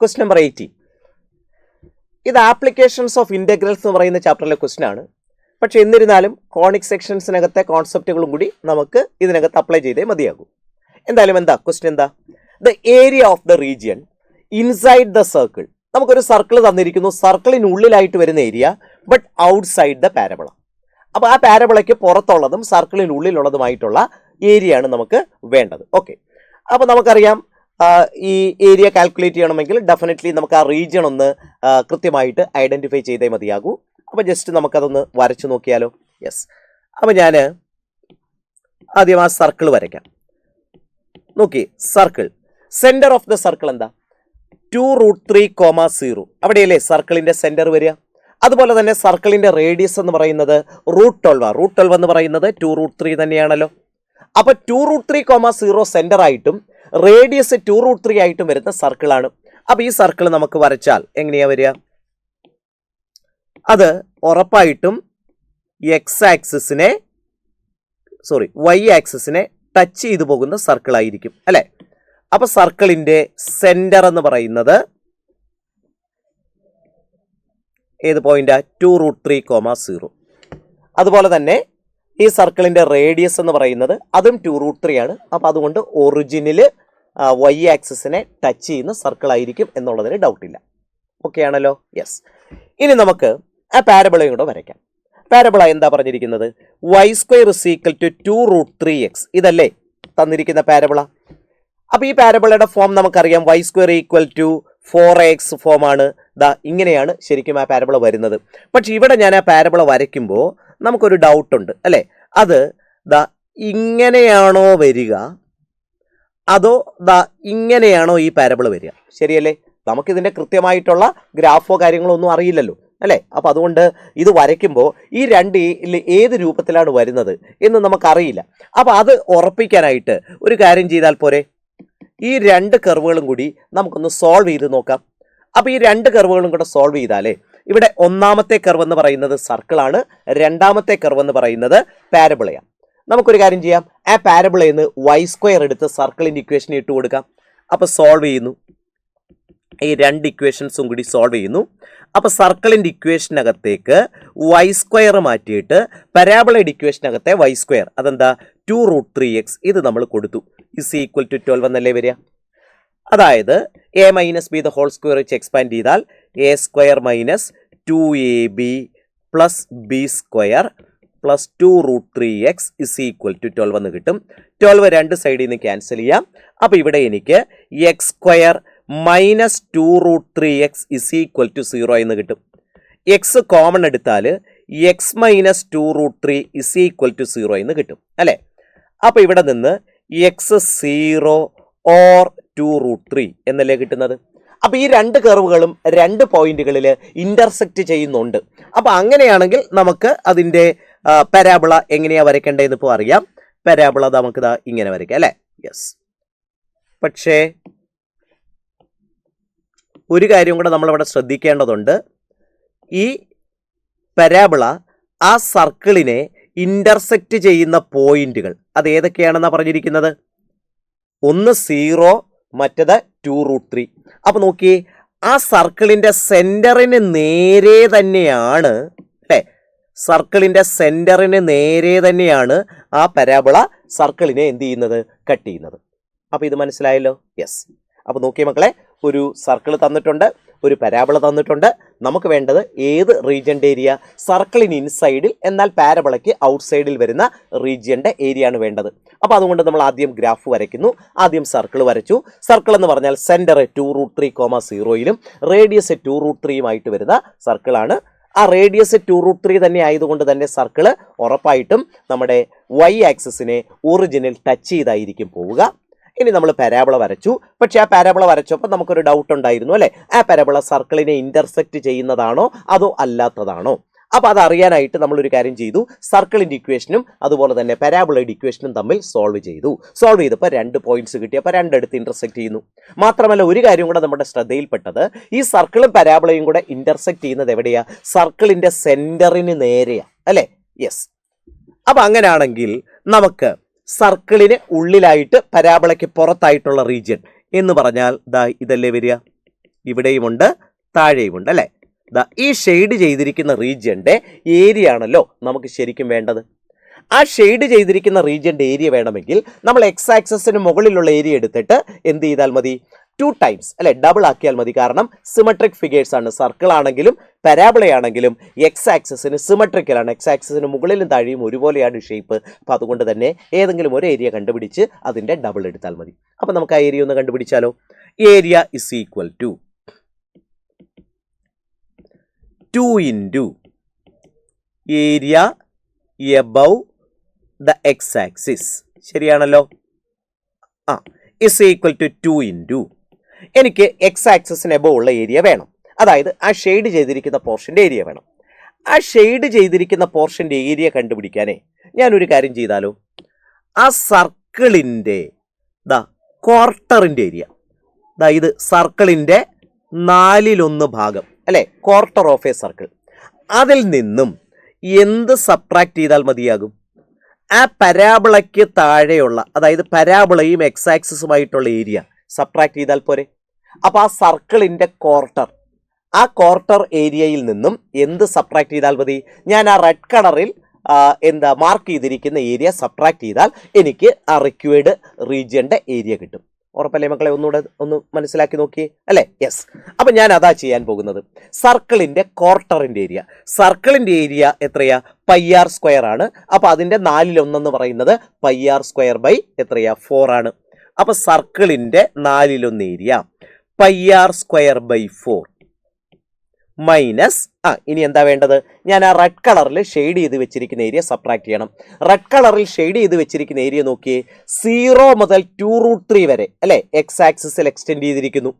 Question number 18. ഇത് applications of integrals എന്ന് പറയുന്ന ചാപ്റ്ററിലെ ക്വസ്റ്റ്യൻ ആണ്. പക്ഷെ എന്നിരുന്നാലും കോണിക് സെക്ഷൻസിനകത്തെ കോൺസെപ്റ്റുകളും കൂടി നമുക്ക് ഇതിനകത്ത് അപ്ലൈ ചെയ്തേ മതിയാകും. എന്തായാലും എന്താ ക്വസ്റ്റ്യൻ എന്താ? The area of the region inside the circle. നമുക്കൊരു സർക്കിൾ തന്നിരിക്കുന്നു, സർക്കിളിനുള്ളിലായിട്ട് വരുന്ന area but outside the parabola. അപ്പോൾ ആ പാരബോളയ്ക്ക് പുറത്തുള്ളതും സർക്കിളിനുള്ളിലുള്ളതുമായിട്ടുള്ള ഏരിയ ആണ് നമുക്ക് വേണ്ടത്. ഓക്കെ, അപ്പോൾ നമുക്കറിയാം ഈ ഏരിയ കാൽക്കുലേറ്റ് ചെയ്യണമെങ്കിൽ ഡെഫിനറ്റ്ലി നമുക്ക് ആ റീജിയൺ ഒന്ന് കൃത്യമായിട്ട് ഐഡൻറ്റിഫൈ ചെയ്തേ മതിയാകൂ. അപ്പോൾ ജസ്റ്റ് നമുക്കതൊന്ന് വരച്ചു നോക്കിയാലോ? യെസ്, അപ്പോൾ ഞാൻ ആദ്യം ആ സർക്കിൾ വരയ്ക്കാം. നോക്കി, circle centre of the circle എന്താ? 2√3,0. അവിടെയല്ലേ സർക്കിളിൻ്റെ സെൻറ്റർ വരിക. അതുപോലെ തന്നെ സർക്കിളിൻ്റെ റേഡിയസ് എന്ന് പറയുന്നത് √12. √12 എന്ന് പറയുന്നത് 2√3 തന്നെയാണല്ലോ. അപ്പോൾ 2√3,0 സെൻറ്റർ ആയിട്ടും റേഡിയസ് 2√3 ആയിട്ടും വരുന്ന സർക്കിളാണ്. അപ്പോൾ ഈ സർക്കിൾ നമുക്ക് വരച്ചാൽ എങ്ങനെയാ വരിക? അത് ഉറപ്പായിട്ടും വൈ ആക്സിസിനെ ടച്ച് ചെയ്തു പോകുന്ന സർക്കിൾ ആയിരിക്കും അല്ലേ? അപ്പൊ സർക്കിളിന്റെ സെന്റർ എന്ന് പറയുന്നത് ഏത് പോയിന്റാ? 2√3,0. അതുപോലെ തന്നെ ഈ സർക്കിളിന്റെ റേഡിയസ് എന്ന് പറയുന്നത് അതും 2√3 ആണ്. അപ്പൊ അതുകൊണ്ട് ഒറിജിനിൽ വൈ ആക്സിസിനെ ടച്ച് ചെയ്യുന്ന സർക്കിൾ ആയിരിക്കും എന്നുള്ളതിന് ഡൗട്ടില്ല. ഓക്കെ ആണല്ലോ? യെസ്. ഇനി നമുക്ക് ആ പാരബോളയും കൂടെ വരയ്ക്കാം. പാരബോള എന്താ പറഞ്ഞിരിക്കുന്നത്? y² = 2√3x. ഇതല്ലേ തന്നിരിക്കുന്ന പാരബോള. അപ്പൊ ഈ പാരബോളയുടെ ഫോം നമുക്കറിയാം, y² = 4x ഫോമാണ്. ദാ ഇങ്ങനെയാണ് ശരിക്കും ആ പാരബോള വരുന്നത്. പക്ഷെ ഇവിടെ ഞാൻ ആ പാരബോള വരയ്ക്കുമ്പോൾ നമുക്കൊരു ഡൗട്ടുണ്ട് അല്ലേ? അത് ദാ ഇങ്ങനെയാണോ വരിക അതോ ദാ ഇങ്ങനെയാണോ ഈ പാരബോള വരിക? ശരിയല്ലേ? നമുക്കിതിൻ്റെ കൃത്യമായിട്ടുള്ള ഗ്രാഫോ കാര്യങ്ങളോ ഒന്നും അറിയില്ലല്ലോ അല്ലേ? അപ്പോൾ അതുകൊണ്ട് ഇത് വരയ്ക്കുമ്പോൾ ഈ ഏത് രൂപത്തിലാണ് വരുന്നത് എന്ന് നമുക്കറിയില്ല. അപ്പോൾ അത് ഉറപ്പിക്കാനായിട്ട് ഒരു കാര്യം ചെയ്താൽ പോരെ, ഈ രണ്ട് കർവുകളും കൂടി നമുക്കൊന്ന് സോൾവ് ചെയ്ത് നോക്കാം. അപ്പോൾ ഈ രണ്ട് കർവുകളും കൂടെ സോൾവ് ചെയ്താലേ ഇവിടെ ഒന്നാമത്തെ കർവ് എന്ന് പറയുന്നത് സർക്കിളാണ്, രണ്ടാമത്തെ കർവ് എന്ന് പറയുന്നത് പാരബോളയാണ്. നമുക്കൊരു കാര്യം ചെയ്യാം, ആ പാരബോളയിൽ നിന്ന് y² എടുത്ത് സർക്കിളിൻ്റെ ഇക്വേഷൻ ഇട്ട് കൊടുക്കാം. അപ്പോൾ സോൾവ് ചെയ്യുന്നു, ഈ രണ്ട് ഇക്വേഷൻസും കൂടി സോൾവ് ചെയ്യുന്നു. അപ്പോൾ സർക്കിളിൻ്റെ ഇക്വേഷനകത്തേക്ക് y² മാറ്റിയിട്ട് പരാബോളയുടെ ഇക്വേഷനകത്തെ y², അതെന്താ 2√3x, ഇത് നമ്മൾ കൊടുത്തു. = 12 എന്നല്ലേ വരിക. അതായത് a - b (² വെച്ച് എക്സ്പാൻഡ് ചെയ്താൽ a² - 2ab + b² + 2√3x = 12 എന്ന് കിട്ടും. 12 രണ്ട് സൈഡിൽ നിന്ന് ക്യാൻസൽ ചെയ്യാം. അപ്പോൾ ഇവിടെ എനിക്ക് x² - 2√3x = 0 എന്ന് കിട്ടും. എക്സ് കോമൺ എടുത്താൽ x - 2√3 = 0 എന്ന് കിട്ടും അല്ലേ? അപ്പോൾ ഇവിടെ നിന്ന് x0 or 2√3 എന്നല്ലേ കിട്ടുന്നത്. അപ്പോൾ ഈ രണ്ട് കർവുകളും രണ്ട് പോയിന്റുകളിൽ ഇന്റർസെക്റ്റ് ചെയ്യുന്നുണ്ട്. അപ്പോൾ അങ്ങനെയാണെങ്കിൽ നമുക്ക് അതിൻ്റെ പരാബോള എങ്ങനെയാണ് വരയ്ക്കേണ്ടതെന്ന് ഇപ്പോൾ അറിയാം. പരാബോള നമുക്ക് ഇങ്ങനെ വരയ്ക്കാം അല്ലേ? യെസ്. പക്ഷേ ഒരു കാര്യം കൂടെ നമ്മളിവിടെ ശ്രദ്ധിക്കേണ്ടതുണ്ട്. ഈ പരാബോള ആ സർക്കിളിനെ ഇന്റർസെക്റ്റ് ചെയ്യുന്ന പോയിന്റുകൾ അത് ഏതൊക്കെയാണെന്നാണ് പറഞ്ഞിരിക്കുന്നത്? ഒന്ന് 0, മറ്റത് 2√3. അപ്പോൾ നോക്കിയേ, ആ സർക്കിളിൻ്റെ സെൻറ്ററിന് നേരെ തന്നെയാണ് അല്ലേ? സർക്കിളിൻ്റെ സെൻറ്ററിന് നേരെ തന്നെയാണ് ആ പരാബോള സർക്കിളിനെ എന്ത് ചെയ്യുന്നത്? കട്ട് ചെയ്യുന്നത്. അപ്പോൾ ഇത് മനസ്സിലായല്ലോ? യെസ്. അപ്പോൾ നോക്കിയേ മക്കളെ, ഒരു സർക്കിൾ തന്നിട്ടുണ്ട്, ഒരു പരാബോള തന്നിട്ടുണ്ട്. നമുക്ക് വേണ്ടത് ഏത് റീജിയൻ്റെ ഏരിയ? സർക്കിളിന് ഇൻസൈഡിൽ എന്നാൽ പാരബോളയ്ക്ക് ഔട്ട്സൈഡിൽ വരുന്ന റീജിയൻ്റെ ഏരിയ ആണ് വേണ്ടത്. അപ്പോൾ അതുകൊണ്ട് നമ്മൾ ആദ്യം ഗ്രാഫ് വരയ്ക്കുന്നു. ആദ്യം സർക്കിൾ വരച്ചു. സർക്കിൾ എന്ന് പറഞ്ഞാൽ സെൻറ്റർ 2√3,0 റേഡിയസ് 2√3 വരുന്ന സർക്കിളാണ്. ആ റേഡിയസ് 2√3 തന്നെ ആയതുകൊണ്ട് തന്നെ സർക്കിള് ഉറപ്പായിട്ടും നമ്മുടെ വൈ ആക്സിസിനെ ഒറിജിനിൽ ടച്ച് ചെയ്തായിരിക്കും പോവുക. ഇനി നമ്മൾ പാരബോള വരച്ചു. പക്ഷേ ആ പാരബോള വരച്ചപ്പോൾ നമുക്കൊരു ഡൗട്ട് ഉണ്ടായിരുന്നു അല്ലേ? ആ പാരബോള സർക്കിളിനെ ഇന്റർസെക്റ്റ് ചെയ്യുന്നതാണോ അതോ അല്ലാത്തതാണോ? അപ്പോൾ അതറിയാനായിട്ട് നമ്മളൊരു കാര്യം ചെയ്തു, സർക്കിളിൻ്റെ ഇക്വേഷനും അതുപോലെ തന്നെ പാരബോളയുടെ ഇക്വേഷനും തമ്മിൽ സോൾവ് ചെയ്തു. സോൾവ് ചെയ്തപ്പോൾ 2 പോയിന്റ്സ് കിട്ടി. അപ്പോൾ രണ്ടിടത്ത് ഇന്റർസെക്റ്റ് ചെയ്യുന്നു. മാത്രമല്ല ഒരു കാര്യം കൂടെ നമ്മുടെ ശ്രദ്ധയിൽപ്പെട്ടത്, ഈ സർക്കിളും പാരബോളയും കൂടെ ഇന്റർസെക്റ്റ് ചെയ്യുന്നത് എവിടെയാ? സർക്കിളിൻ്റെ സെന്ററിന് നേരെയാ അല്ലേ? യെസ്. അപ്പോൾ അങ്ങനെയാണെങ്കിൽ നമുക്ക് സർക്കിളിന് ഉള്ളിലായിട്ട് പരാബോളയ്ക്ക് പുറത്തായിട്ടുള്ള റീജിയൻ എന്ന് പറഞ്ഞാൽ ഇതല്ലേ വരിക? ഇവിടെയുമുണ്ട്, താഴെയുമുണ്ട് അല്ലേ. ഈ ഷെയ്ഡ് ചെയ്തിരിക്കുന്ന റീജിയന്റെ ഏരിയ ആണല്ലോ നമുക്ക് ശരിക്കും വേണ്ടത്. ആ ഷെയ്ഡ് ചെയ്തിരിക്കുന്ന റീജിയന്റെ ഏരിയ വേണമെങ്കിൽ നമ്മൾ എക്സ് ആക്സസിന് മുകളിലുള്ള ഏരിയ എടുത്തിട്ട് എന്ത് ചെയ്താൽ മതി, 2 ടൈംസ് അല്ലെ, ഡബിൾ ആക്കിയാൽ മതി. കാരണം സിമെട്രിക് ഫിഗേഴ്സ് ആണ്. സർക്കിൾ ആണെങ്കിലും പരാബിളയാണെങ്കിലും എക്സ് ആക്സസിന് സിമെട്രിക്കലാണ്. എക്സ് ആക്സസിന് മുകളിലും താഴെയും ഒരുപോലെയാണ് ഷേപ്പ്. അപ്പോൾ അതുകൊണ്ട് തന്നെ ഏതെങ്കിലും ഒരു ഏരിയ കണ്ടുപിടിച്ച് അതിന്റെ ഡബിൾ എടുത്താൽ മതി. അപ്പോൾ നമുക്ക് ആ ഏരിയ ഒന്ന് കണ്ടുപിടിച്ചാലോ. Area is equal to 2 into area above the X axis. ശരിയാണല്ലോ. ഇസ് ഈക്വൽ ടു 2 into എനിക്ക് എക്സ് ആക്സിസിന് എബവ് ഉള്ള ഏരിയ വേണം. അതായത് ആ ഷെയ്ഡ് ചെയ്തിരിക്കുന്ന പോർഷൻ്റെ ഏരിയ വേണം. ആ ഷെയ്ഡ് ചെയ്തിരിക്കുന്ന പോർഷൻ്റെ ഏരിയ കണ്ടുപിടിക്കാനേ ഞാനൊരു കാര്യം ചെയ്താലോ. ആ സർക്കിളിൻ്റെ ക്വാർട്ടറിൻ്റെ ഏരിയ, ഇത് സർക്കിളിൻ്റെ 4/1 ഭാഗം അല്ലേ, ക്വാർട്ടർ ഓഫ് എ സർക്കിൾ. അതിൽ നിന്നും എന്ത് സബ്ട്രാക്ട് ചെയ്താൽ മതിയാകും? ആ പരാബിളയ്ക്ക് താഴെയുള്ള, അതായത് പരാബിളയും എക്സ് ആക്സിസുമായിട്ടുള്ള ഏരിയ സബ്ട്രാക്ട് ചെയ്താൽ പോരെ. അപ്പോൾ ആ സർക്കിളിൻ്റെ ക്വാർട്ടർ, ആ ക്വാർട്ടർ ഏരിയയിൽ നിന്നും എന്ത് സബ്ട്രാക്ട് ചെയ്താൽ മതി? ഞാൻ ആ റെഡ് കളറിൽ മാർക്ക് ചെയ്തിരിക്കുന്ന ഏരിയ സബ്ട്രാക്ട് ചെയ്താൽ എനിക്ക് ആ റിക്വയർഡ് റീജിയന്റെ ഏരിയ കിട്ടും. ഉറപ്പല്ലേ മക്കളെ? ഒന്നുകൂടെ ഒന്ന് മനസ്സിലാക്കി നോക്കിയേ അല്ലേ. യെസ്. അപ്പം ഞാൻ അതാ ചെയ്യാൻ പോകുന്നത്. സർക്കിളിന്റെ ക്വാർട്ടറിന്റെ ഏരിയ, സർക്കിളിന്റെ ഏരിയ എത്രയാ? πr² ആണ്. അപ്പോൾ അതിന്റെ 4/1 എന്ന് പറയുന്നത് πr² എത്രയാ? 4 ആണ്. അപ്പൊ സർക്കിളിന്റെ 4/1 ഏരിയ πr²/4 മൈനസ് ഇനി എന്താ വേണ്ടത്? ഞാൻ ആ റെഡ് കളറിൽ ഷെയ്ഡ് ചെയ്ത് വെച്ചിരിക്കുന്ന ഏരിയ സബ്ട്രാക്ട് ചെയ്യണം. റെഡ് കളറിൽ ഷെയ്ഡ് ചെയ്ത് വെച്ചിരിക്കുന്ന ഏരിയ നോക്കിയേ, 0 മുതൽ 2√3 വരെ അല്ലെ എക്സ് ആക്സിസിൽ എക്സ്റ്റെൻഡ് ചെയ്തിരിക്കുന്നു.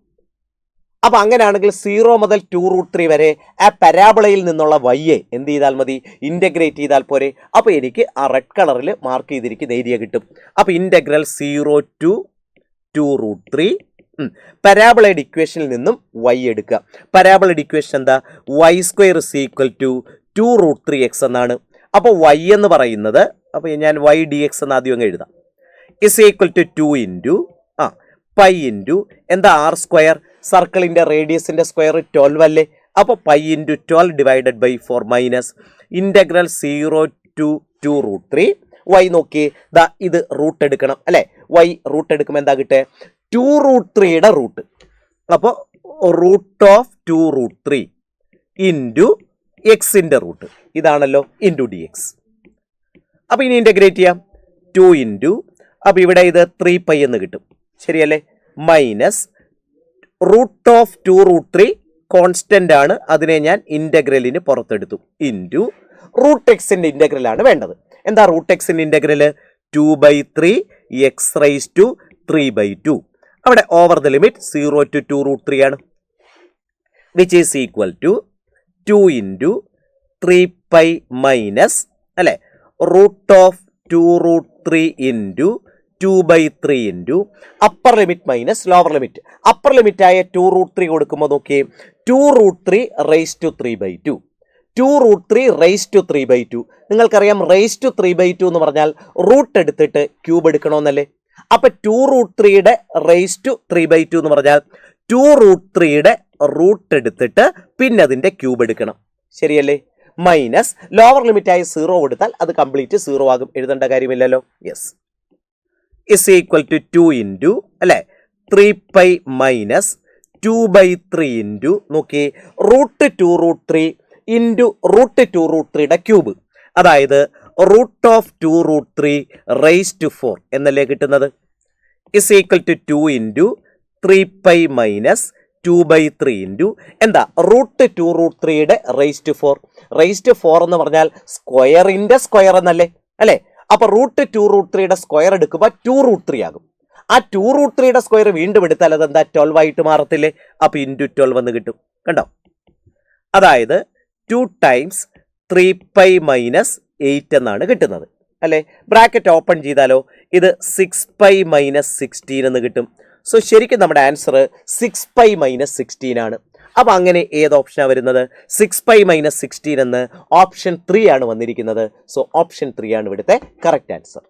അപ്പൊ അങ്ങനെയാണെങ്കിൽ 0 മുതൽ 2√3 വരെ ആ പരാബിളയിൽ നിന്നുള്ള വൈയെ എന്ത് ചെയ്താൽ മതി? ഇന്റഗ്രേറ്റ് ചെയ്താൽ പോരെ. അപ്പൊ എനിക്ക് ആ റെഡ് കളറിൽ മാർക്ക് ചെയ്തിരിക്കുന്ന ഏരിയ കിട്ടും. അപ്പൊ ഇന്റഗ്രൽ 0 to 2√3. പരാബിളയുടെ ഇക്വേഷനിൽ നിന്നും y എടുക്കുക. പരാബിളയുടെ ഇക്വേഷൻ എന്താ? y² is equal to 2√3x എന്നാണ്. അപ്പോൾ y എന്ന് പറയുന്നത്, അപ്പോൾ ഞാൻ y dx എന്ന് ആദ്യം അങ്ങ് എഴുതാം, is equal to 2 into pi into എന്താ r², സർക്കിളിന്റെ റേഡിയസിന്റെ സ്ക്വയർ 12 അല്ലേ. അപ്പോൾ pi into 12 divided by 4 minus integral 0 to 2√3. y നോക്കി, ഇത് റൂട്ട് എടുക്കണം അല്ലെ. y റൂട്ട് എടുക്കുമ്പോൾ എന്താ കിട്ടേ? 2√3യുടെ റൂട്ട്. അപ്പോൾ റൂട്ട് ഓഫ് 2√3 ഇൻറ്റു എക്സിൻ്റെ റൂട്ട്, ഇതാണല്ലോ, ഇൻറ്റു ഡി എക്സ്. അപ്പോൾ ഇനി ഇൻ്റഗ്രേറ്റ് ചെയ്യാം. 2 ഇൻറ്റു, അപ്പോൾ ഇവിടെ ഇത് 3π എന്ന് കിട്ടും. ശരിയല്ലേ. മൈനസ് റൂട്ട് ഓഫ് 2√3 കോൺസ്റ്റൻ്റ് ആണ്, അതിനെ ഞാൻ ഇൻ്റഗ്രലിന് പുറത്തെടുത്തു, ഇൻറ്റു റൂട്ട് എക്സിൻ്റെ ഇൻ്റഗ്രലാണ് വേണ്ടത്. എന്താ റൂട്ട് എക്സിൻ്റെ ഇൻ്റഗ്രൽ? 2/3 x⁻³ 3/2. അവിടെ ഓവർ ദ ലിമിറ്റ് 0 to 2√3 ആണ്, which is equal to 2 into 3π minus അല്ലെ root of 2√3 into 2/3 into upper limit minus lower limit. Upper limit ആയ 2√3 കൊടുക്കുമ്പോൾ നോക്കിയേ, 2√3 റേസ് ടു 3/2. 2√3 raise to 3/2. നിങ്ങൾക്കറിയാം റേസ് ടു 3/2 എന്ന് പറഞ്ഞാൽ റൂട്ട് എടുത്തിട്ട് ക്യൂബ് എടുക്കണമെന്നല്ലേ. അപ്പൊ 2√3യുടെ റേസ് ടു 3/2 എന്ന് പറഞ്ഞാൽ 2√3യുടെ റൂട്ട് എടുത്തിട്ട് പിന്നെ അതിന്റെ ക്യൂബ് എടുക്കണം. ശരിയല്ലേ. മൈനസ് ലോവർ ലിമിറ്റ് ആയി 0 കൊടുത്താൽ അത് കംപ്ലീറ്റ് 0 ആകും, എഴുതേണ്ട കാര്യമില്ലല്ലോ. Yes. Is equal to 2 into അല്ലെ 3π മൈനസ് 2/3 ഇൻറ്റു നോക്കി റൂട്ട് 2√3 ഇൻറ്റു റൂട്ട് 2√3യുടെ ക്യൂബ്, അതായത് റൂട്ട് ഓഫ് 2√3 റേസ് ടു 4 എന്നല്ലേ കിട്ടുന്നത്. Is equal to 2 into 3π minus 2/3 into എന്താ റൂട്ട് 2√3യുടെ റേസ് ടു 4. റേസ് ടു 4 എന്ന് പറഞ്ഞാൽ സ്ക്വയറിന്റെ സ്ക്വയർ എന്നല്ലേ അല്ലേ. അപ്പൊ റൂട്ട് 2√3യുടെ സ്ക്വയർ എടുക്കുമ്പോൾ 2√3 ആകും. ആ 2√3യുടെ സ്ക്വയർ വീണ്ടും എടുത്താൽ അതെന്താ 12 ആയിട്ട് മാറത്തില്ലേ. അപ്പൊ ഇൻറ്റു 12 എന്ന് കിട്ടും. കണ്ടോ, അതായത് 2 ടൈംസ് 3π മൈനസ് 8 എന്നാണ് കിട്ടുന്നത് അല്ലേ. ബ്രാക്കറ്റ് ഓപ്പൺ ചെയ്താലോ ഇത് 6π മൈനസ് 16 എന്ന് കിട്ടും. സോ ശരിക്കും നമ്മുടെ ആൻസർ 6π മൈനസ് 16 ആണ്. അപ്പം അങ്ങനെ ഏത് ഓപ്ഷനാണ് വരുന്നത്? 6π മൈനസ് 16 എന്ന് ഓപ്ഷൻ 3 ആണ് വന്നിരിക്കുന്നത്. സോ ഓപ്ഷൻ 3 ആണ് ഇവിടുത്തെ കറക്റ്റ് ആൻസർ.